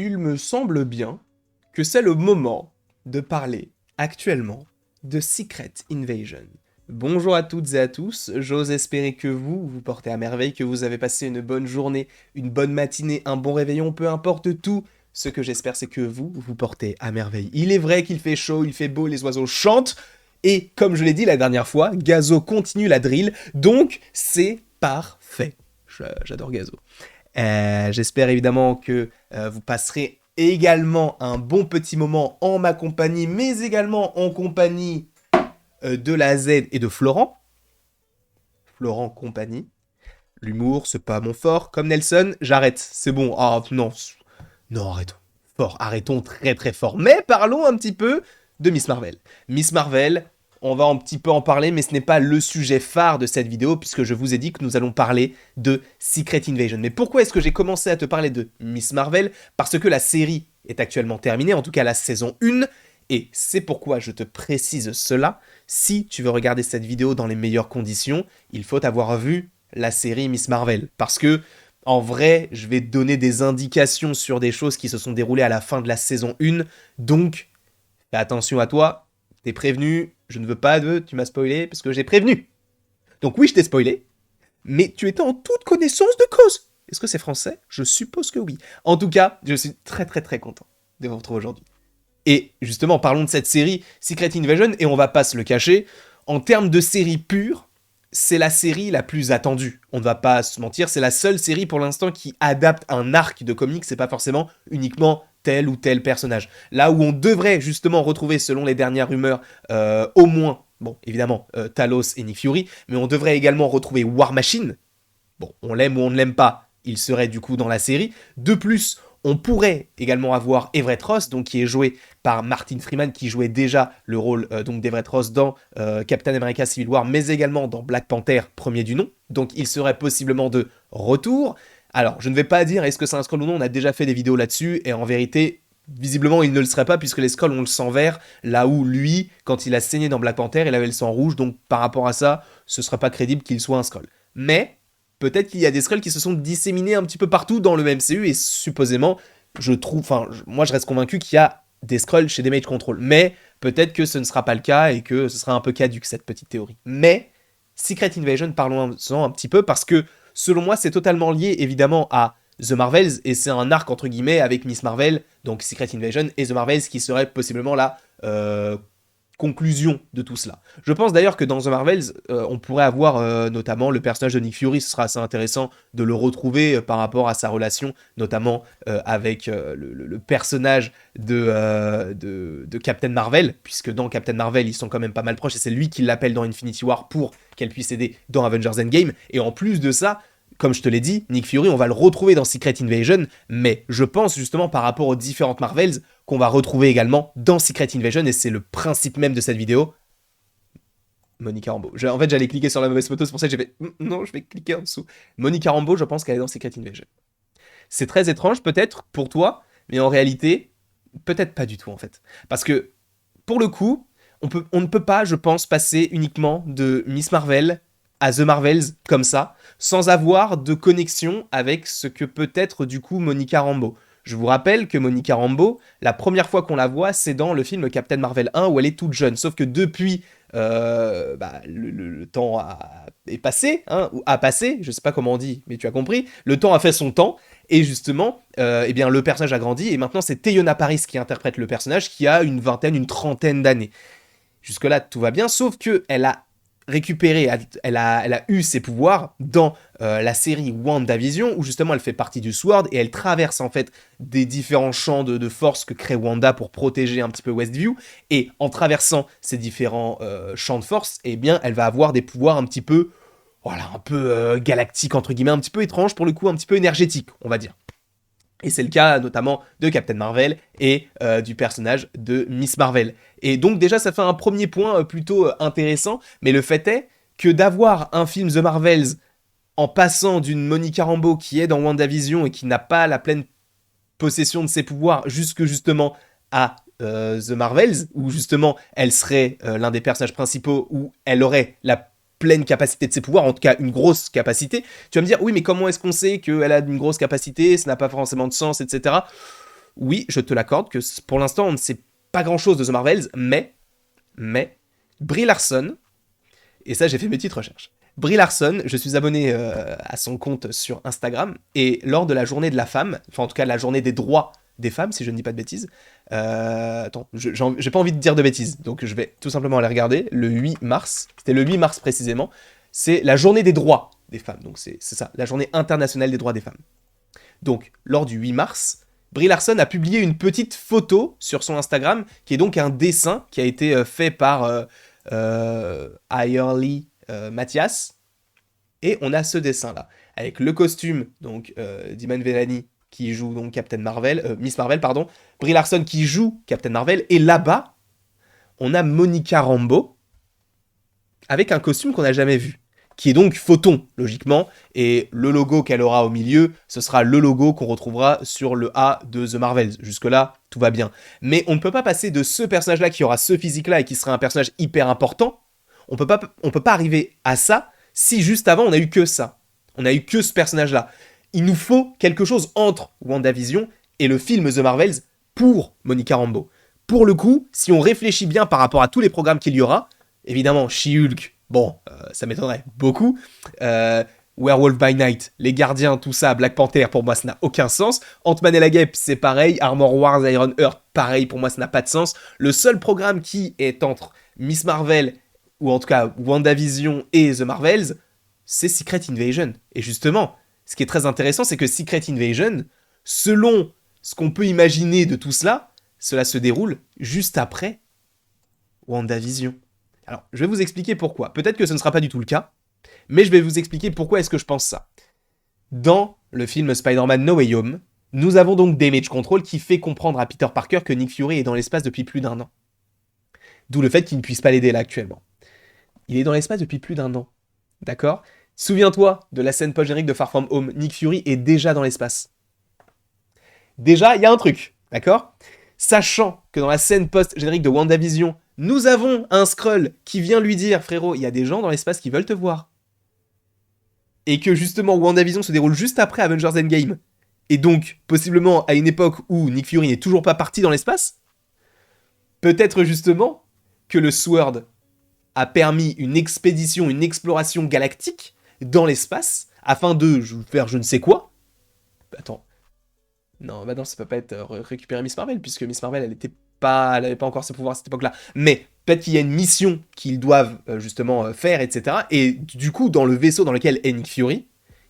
Il me semble bien que c'est le moment de parler actuellement de Secret Invasion. Bonjour à toutes et à tous, j'ose espérer que vous portez à merveille, que vous avez passé une bonne journée, une bonne matinée, un bon réveillon, peu importe tout. Ce que j'espère, c'est que vous portez à merveille. Il est vrai qu'il fait chaud, il fait beau, les oiseaux chantent, et comme je l'ai dit la dernière fois, Gazo continue la drill, donc c'est parfait. J'adore Gazo. J'espère évidemment que vous passerez également un bon petit moment en ma compagnie, mais également en compagnie de la Z et de Florent. Florent compagnie. L'humour, c'est pas mon fort. Comme Nelson, j'arrête. C'est bon. Ah non. Non, arrêtons. Fort. Arrêtons très très fort. Mais parlons un petit peu de Miss Marvel. Miss Marvel, on va un petit peu en parler, mais ce n'est pas le sujet phare de cette vidéo, puisque je vous ai dit que nous allons parler de Secret Invasion. Mais pourquoi est-ce que j'ai commencé à te parler de Miss Marvel? Parce que la série est actuellement terminée, en tout cas la saison 1, et c'est pourquoi je te précise cela. Si tu veux regarder cette vidéo dans les meilleures conditions, il faut avoir vu la série Miss Marvel. Parce que, en vrai, je vais te donner des indications sur des choses qui se sont déroulées à la fin de la saison 1, donc fais attention à toi, t'es prévenu, je ne veux pas de tu m'as spoilé parce que j'ai prévenu. Donc oui, je t'ai spoilé, mais tu étais en toute connaissance de cause. Est-ce que c'est français? Je suppose que oui. En tout cas, je suis très très très content de vous retrouver aujourd'hui. Et justement, parlons de cette série Secret Invasion, et on va pas se le cacher, en termes de série pure, c'est la série la plus attendue. On ne va pas se mentir, c'est la seule série pour l'instant qui adapte un arc de comics, c'est pas forcément uniquement tel ou tel personnage. Là où on devrait justement retrouver, selon les dernières rumeurs, au moins, bon, évidemment, Talos et Nick Fury, mais on devrait également retrouver War Machine. Bon, on l'aime ou on ne l'aime pas, il serait du coup dans la série. De plus, on pourrait également avoir Everett Ross, donc qui est joué par Martin Freeman, qui jouait déjà le rôle donc d'Everett Ross dans Captain America Civil War, mais également dans Black Panther, premier du nom. Donc il serait possiblement de retour. Alors, je ne vais pas dire est-ce que c'est un Skrull ou non, on a déjà fait des vidéos là-dessus, et en vérité, visiblement, il ne le serait pas, puisque les Skrulls ont le sang vert, là où lui, quand il a saigné dans Black Panther, il avait le sang rouge, donc par rapport à ça, ce ne serait pas crédible qu'il soit un Skrull. Mais peut-être qu'il y a des Skrulls qui se sont disséminés un petit peu partout dans le MCU, et supposément, moi je reste convaincu qu'il y a des Skrulls chez Damage Control, mais peut-être que ce ne sera pas le cas, et que ce sera un peu caduque, cette petite théorie. Mais, Secret Invasion, parlons-en un petit peu, parce que, selon moi, c'est totalement lié, évidemment, à The Marvels, et c'est un arc, entre guillemets, avec Miss Marvel, donc Secret Invasion, et The Marvels, qui serait possiblement la conclusion de tout cela. Je pense d'ailleurs que dans The Marvels, on pourrait avoir notamment le personnage de Nick Fury. Ce sera assez intéressant de le retrouver par rapport à sa relation, notamment avec le personnage de Captain Marvel, puisque dans Captain Marvel, ils sont quand même pas mal proches, et c'est lui qui l'appelle dans Infinity War pour qu'elle puisse aider dans Avengers Endgame. Et en plus de ça, comme je te l'ai dit, Nick Fury, on va le retrouver dans Secret Invasion, mais je pense justement par rapport aux différentes Marvels qu'on va retrouver également dans Secret Invasion, et c'est le principe même de cette vidéo. Monica Rambeau. En fait, j'allais cliquer sur la mauvaise photo, c'est pour ça que j'ai fait non, je vais cliquer en dessous. Monica Rambeau, je pense qu'elle est dans Secret Invasion. C'est très étrange peut-être pour toi, mais en réalité, peut-être pas du tout en fait. Parce que, pour le coup, on ne peut pas, je pense, passer uniquement de Miss Marvel à The Marvels comme ça, sans avoir de connexion avec ce que peut être du coup Monica Rambeau. Je vous rappelle que Monica Rambeau, la première fois qu'on la voit, c'est dans le film Captain Marvel 1 où elle est toute jeune. Sauf que depuis, le temps est passé, hein, ou a passé, je sais pas comment on dit, mais tu as compris. Le temps a fait son temps, et justement, eh bien, le personnage a grandi, et maintenant c'est Teyonah Parris qui interprète le personnage, qui a une vingtaine, une trentaine d'années. Jusque-là, tout va bien, sauf qu'elle a récupéré, elle a eu ses pouvoirs dans la série WandaVision, où justement elle fait partie du Sword, et elle traverse en fait des différents champs de force que crée Wanda pour protéger un petit peu Westview, et en traversant ces différents champs de force, eh bien elle va avoir des pouvoirs un petit peu, voilà, un peu galactiques entre guillemets, un petit peu étranges pour le coup, un petit peu énergétiques, on va dire. Et c'est le cas notamment de Captain Marvel et du personnage de Miss Marvel. Et donc déjà ça fait un premier point plutôt intéressant, mais le fait est que d'avoir un film The Marvels en passant d'une Monica Rambeau qui est dans WandaVision et qui n'a pas la pleine possession de ses pouvoirs jusque justement à The Marvels, où justement elle serait l'un des personnages principaux, où elle aurait la pleine capacité de ses pouvoirs, en tout cas une grosse capacité. Tu vas me dire, oui, mais comment est-ce qu'on sait qu'elle a une grosse capacité, ça n'a pas forcément de sens, etc. oui, je te l'accorde que pour l'instant, on ne sait pas grand-chose de The Marvels, mais, Brie Larson, et ça, j'ai fait mes petites recherches. Brie Larson, je suis abonné à son compte sur Instagram, et lors de la journée de la femme, enfin en tout cas la journée des droits des femmes, si je ne dis pas de bêtises, attends, j'ai pas envie de dire de bêtises, donc je vais tout simplement aller regarder, le 8 mars, c'était le 8 mars précisément, c'est la journée des droits des femmes, donc c'est ça, la journée internationale des droits des femmes. Donc, lors du 8 mars, Brie Larson a publié une petite photo sur son Instagram, qui est donc un dessin qui a été fait par Ayerly Mathias. Et on a ce dessin-là, avec le costume donc d'Iman Vellani, qui joue donc Captain Marvel, Miss Marvel, pardon, Brie Larson qui joue Captain Marvel, et là-bas, on a Monica Rambeau, avec un costume qu'on n'a jamais vu, qui est donc Photon, logiquement, et le logo qu'elle aura au milieu, ce sera le logo qu'on retrouvera sur le A de The Marvels. Jusque-là, tout va bien. Mais on ne peut pas passer de ce personnage-là qui aura ce physique-là et qui sera un personnage hyper important, on peut pas arriver à ça si juste avant on a eu que ça. On a eu que ce personnage-là. Il nous faut quelque chose entre WandaVision et le film The Marvels pour Monica Rambeau. Pour le coup, si on réfléchit bien par rapport à tous les programmes qu'il y aura, évidemment, She-Hulk, bon, ça m'étonnerait beaucoup. Werewolf by Night, Les Gardiens, tout ça, Black Panther, pour moi, ça n'a aucun sens. Ant-Man et la Guêpe, c'est pareil. Armor Wars, Iron Heart, pareil, pour moi, ça n'a pas de sens. Le seul programme qui est entre Miss Marvel, ou en tout cas WandaVision et The Marvels, c'est Secret Invasion. Et justement, ce qui est très intéressant, c'est que Secret Invasion, selon ce qu'on peut imaginer de tout cela, cela se déroule juste après WandaVision. Alors, je vais vous expliquer pourquoi. Peut-être que ce ne sera pas du tout le cas, mais je vais vous expliquer pourquoi est-ce que je pense ça. Dans le film Spider-Man No Way Home, nous avons donc Damage Control qui fait comprendre à Peter Parker que Nick Fury est dans l'espace depuis plus d'1 an. D'où le fait qu'il ne puisse pas l'aider là actuellement. Il est dans l'espace depuis plus d'1 an. D'accord ? Souviens-toi de la scène post-générique de Far From Home. Nick Fury est déjà dans l'espace. Déjà, il y a un truc. D'accord ? Sachant que dans la scène post-générique de WandaVision, nous avons un Skrull qui vient lui dire « Frérot, il y a des gens dans l'espace qui veulent te voir. » Et que justement, WandaVision se déroule juste après Avengers Endgame. Et donc, possiblement à une époque où Nick Fury n'est toujours pas parti dans l'espace. Peut-être justement que le Sword a permis une expédition, une exploration galactique dans l'espace, afin de faire je ne sais quoi. Attends. Non, bah non, ça peut pas être récupérer Miss Marvel, puisque Miss Marvel, elle avait pas encore ses pouvoirs à cette époque-là. Mais peut-être qu'il y a une mission qu'ils doivent justement faire, etc. Et du coup, dans le vaisseau dans lequel est Nick Fury,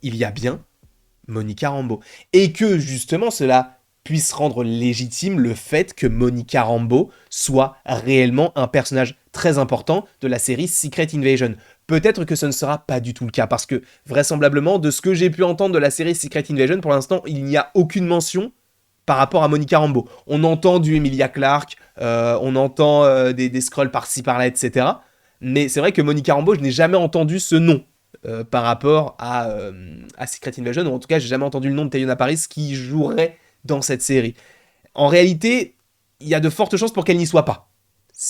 il y a bien Monica Rambeau. Et que justement, cela puisse rendre légitime le fait que Monica Rambeau soit réellement un personnage très important de la série Secret Invasion. Peut-être que ce ne sera pas du tout le cas, parce que vraisemblablement, de ce que j'ai pu entendre de la série Secret Invasion, pour l'instant, il n'y a aucune mention par rapport à Monica Rambeau. On entend du Emilia Clarke, on entend des scrolls par-ci par-là, etc. Mais c'est vrai que Monica Rambeau, je n'ai jamais entendu ce nom par rapport à Secret Invasion, ou en tout cas, j'ai jamais entendu le nom de Teyonah Parris qui jouerait dans cette série. En réalité, il y a de fortes chances pour qu'elle n'y soit pas.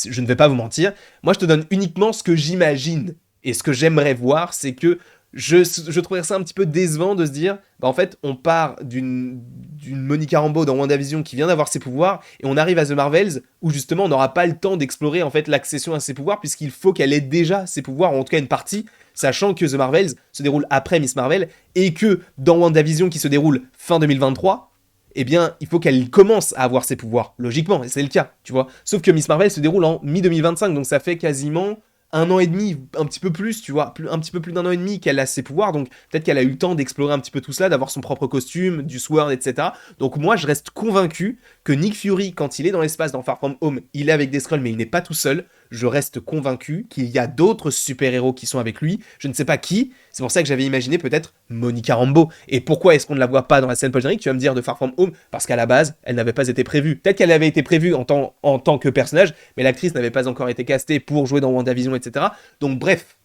Je ne vais pas vous mentir. Moi, je te donne uniquement ce que j'imagine. Et ce que j'aimerais voir, c'est que je trouverais ça un petit peu décevant de se dire, bah en fait, on part d'une Monica Rambeau dans WandaVision qui vient d'avoir ses pouvoirs, et on arrive à The Marvels, où justement, on n'aura pas le temps d'explorer en fait l'accession à ses pouvoirs, puisqu'il faut qu'elle ait déjà ses pouvoirs, ou en tout cas une partie, sachant que The Marvels se déroule après Miss Marvel, et que dans WandaVision qui se déroule fin 2023, eh bien, il faut qu'elle commence à avoir ses pouvoirs, logiquement, et c'est le cas, tu vois. Sauf que Miss Marvel se déroule en mi-2025, donc ça fait quasiment 1 an et demi, un petit peu plus, tu vois, un petit peu plus d'1 an et demi qu'elle a ses pouvoirs, donc peut-être qu'elle a eu le temps d'explorer un petit peu tout cela, d'avoir son propre costume, du Sword, etc. Donc moi, je reste convaincu que Nick Fury, quand il est dans l'espace dans Far From Home, il est avec des Skrulls, mais il n'est pas tout seul. Je reste convaincu qu'il y a d'autres super-héros qui sont avec lui, je ne sais pas qui, c'est pour ça que j'avais imaginé peut-être Monica Rambeau. Et pourquoi est-ce qu'on ne la voit pas dans la scène post-générique, tu vas me dire, de Far From Home? Parce qu'à la base, elle n'avait pas été prévue. Peut-être qu'elle avait été prévue en tant que personnage, mais l'actrice n'avait pas encore été castée pour jouer dans WandaVision, etc. Donc bref,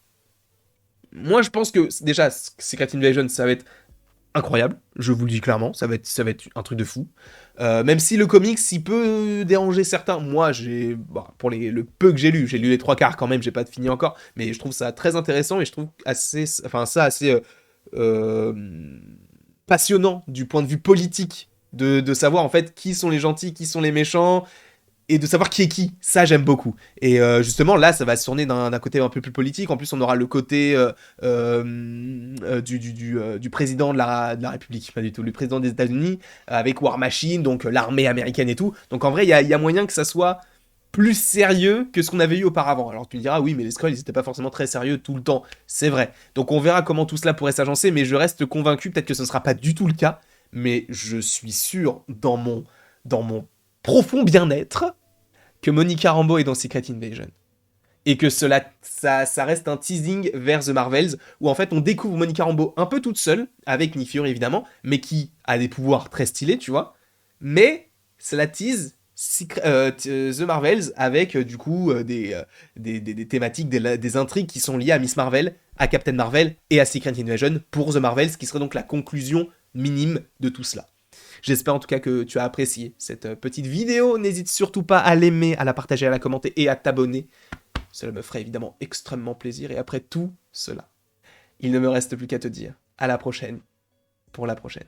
moi je pense que déjà, Secret Invasion, ça va être incroyable, je vous le dis clairement, ça va être un truc de fou. Même si le comics, il peut déranger certains. Moi, pour le peu que j'ai lu les 3/4 quand même, j'ai pas fini encore, mais je trouve ça très intéressant et je trouve assez passionnant du point de vue politique De savoir en fait qui sont les gentils, qui sont les méchants, et de savoir qui est qui. Ça, j'aime beaucoup. Et justement, là, ça va se tourner d'un côté un peu plus politique. En plus, on aura le côté du président de la République, pas du tout, le président des États-Unis, avec War Machine, donc l'armée américaine et tout. Donc en vrai, il y a moyen que ça soit plus sérieux que ce qu'on avait eu auparavant. Alors tu me diras, oui, mais les Skrulls, ils n'étaient pas forcément très sérieux tout le temps. C'est vrai. Donc on verra comment tout cela pourrait s'agencer, mais je reste convaincu, peut-être que ce ne sera pas du tout le cas, mais je suis sûr, dans mon profond bien-être, que Monica Rambeau est dans Secret Invasion. Et que ça reste un teasing vers The Marvels, où en fait on découvre Monica Rambeau un peu toute seule, avec Nick Fury évidemment, mais qui a des pouvoirs très stylés, tu vois. Mais cela tease The Marvels avec du coup des thématiques, des intrigues qui sont liées à Miss Marvel, à Captain Marvel et à Secret Invasion pour The Marvels, qui serait donc la conclusion minime de tout cela. J'espère en tout cas que tu as apprécié cette petite vidéo. N'hésite surtout pas à l'aimer, à la partager, à la commenter et à t'abonner. Cela me ferait évidemment extrêmement plaisir. Et après tout cela, il ne me reste plus qu'à te dire à la prochaine pour la prochaine.